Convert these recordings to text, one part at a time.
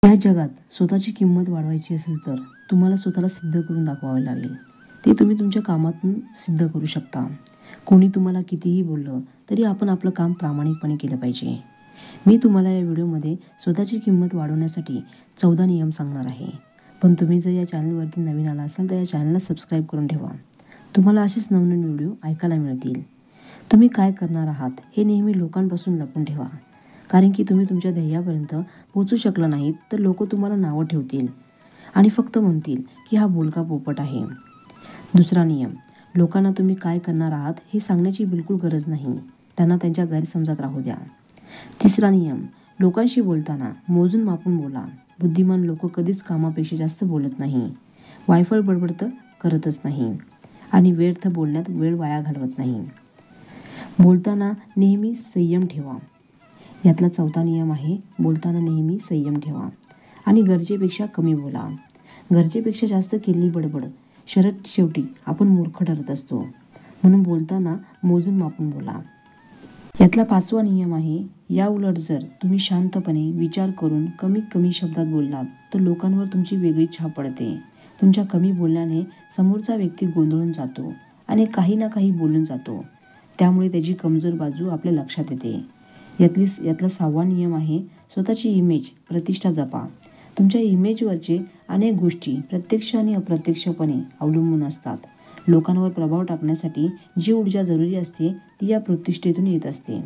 या जगात स्वतःची किंमत वाढवायची असेल तर तुम्हाला स्वतःला सिद्ध करून दाखवावे लागेल। ते तुम्ही तुमच्या कामातून सिद्ध करू शकता। कोणी तुम्हाला कितीही बोललं तरी आपण आपलं काम प्रामाणिकपणे केलं पाहिजे। मी तुम्हाला या व्हिडिओमध्ये स्वतःची किंमत वाढवण्यासाठी 14 नियम सांगणार आहे। पण तुम्ही जर या चॅनलवरती नवीन आला असाल तर या चॅनलला सबस्क्राईब करून ठेवा। तुम्हाला असेच नवनवीन व्हिडिओ ऐकायला मिळतील। तुम्ही काय करणार आहात हे नेहमी लोकांपासून लपवून ठेवा, कारण की तुम्ही तुमच्या ध्येयापर्यंत पोहोचू शकला नाहीत तर लोक तुम्हाला नावं ठेवतील आणि फक्त म्हणतील की हा बोलका पोपट आहे। दुसरा नियम, लोकांना तुम्ही काय करणार आहात हे सांगण्याची बिलकुल गरज नाही, त्यांना त्यांच्या गैरसमजात राहू द्या। तिसरा नियम, लोकांशी बोलताना मोजून मापून बोला। बुद्धिमान लोक कधीच कामापेक्षा जास्त बोलत नाही, वायफळ बडबड तर करतच नाही आणि व्यर्थ बोलण्यात वेळ वाया घालवत नाही। बोलताना नेहमी संयम ठेवा। यातला 4था नियम आहे, बोलताना नेहमी संयम ठेवा आणि गरजेपेक्षा कमी बोला। गरजेपेक्षा जास्त केलेली बडबड शेवटी आपण मूर्ख ठरत असतो, म्हणून बोलताना मोजून मापून बोला। यातला 5वा नियम आहे, या उलट जर तुम्ही शांतपणे विचार करून कमी शब्दात बोललात तर लोकांवर तुमची वेगळी छाप पडते। तुमच्या कमी बोलण्याने समोरचा व्यक्ती गोंधळून जातो आणि काही ना काही बोलून जातो, त्यामुळे त्याची कमजोर बाजू आपल्या लक्षात येते। यातला 6वा नियम आहे, स्वतःची इमेज प्रतिष्ठा जपा। तुमच्या इमेजवरचे अनेक गोष्टी प्रत्यक्ष आणि अप्रत्यक्षपणे अवलंबून असतात। लोकांवर प्रभाव टाकण्यासाठी जी ऊर्जा जरुरी असते ती या प्रतिष्ठेतून येत असते।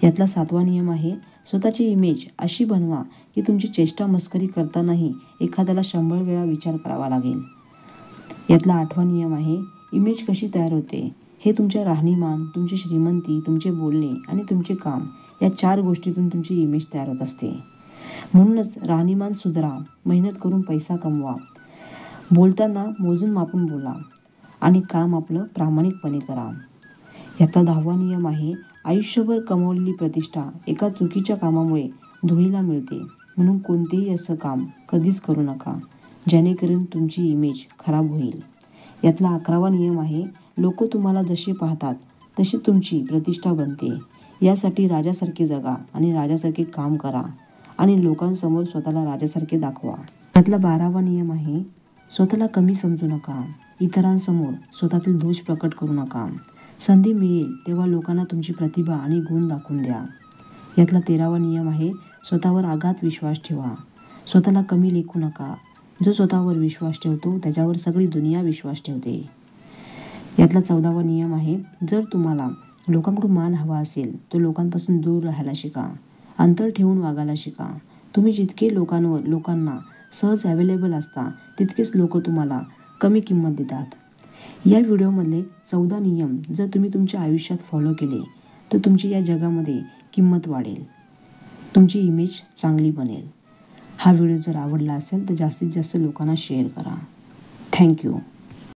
यातला 7वा नियम आहे, स्वतःची इमेज अशी बनवा की तुमची चेष्टा मस्करी करतानाही एखाद्याला 100 वेळा विचार करावा लागेल। यातला 8वा नियम आहे, इमेज कशी तयार होते हे तुमच्या राहणीमान, तुमची श्रीमंती, तुमचे बोलणे आणि तुमचे काम या 4 गोष्टीतून तुमची इमेज तयार होत असते। म्हणूनच राहणीमान सुधारा, मेहनत करून पैसा कमवा, बोलताना मोजून मापून बोला आणि काम आपलं प्रामाणिकपणे करा। यातला 10वा नियम आहे, आयुष्यभर कमावलेली प्रतिष्ठा एका चुकीच्या कामामुळे धुळीला मिळते, म्हणून कोणतेही असं काम कधीच करू नका जेणेकरून तुमची इमेज खराब होईल। यातला 11वा नियम आहे, लोक तुम्हाला जसे पाहतात तशी तुमची प्रतिष्ठा बनते। यासाठी राजासारखे जगा आणि राजासारखे काम करा आणि लोकांसमोर स्वतःला राजासारखे दाखवा। यातला 12वा नियम आहे, स्वतःला कमी समजू नका, इतरांसमोर स्वतःतील दोष प्रकट करू नका। संधी मिळेल तेव्हा लोकांना तुमची प्रतिभा आणि गुण दाखवून द्या। यातला 13वा नियम आहे, स्वतःवर अगाध विश्वास ठेवा, स्वतःला कमी लेखू नका। जो स्वतःवर विश्वास ठेवतो त्याच्यावर सगळी दुनिया विश्वास ठेवते। यातला 14वा नियम आहे, जर तुम्हाला लोकांकडून मान हवा असेल तर लोकांपासून दूर राहायला शिका, अंतर ठेवून वागायला शिका। तुम्ही जितके लोकांना सहज अवेलेबल असता तितकेच लोक तुम्हाला कमी किंमत देतात। या व्हिडिओमधले 14 नियम जर तुम्ही तुमच्या आयुष्यात फॉलो केले तर तुमची या जगामध्ये किंमत वाढेल, तुमची इमेज चांगली बनेल। हा व्हिडिओ जर आवडला असेल तर जास्तीत जास्त लोकांना शेअर करा। थँक्यू।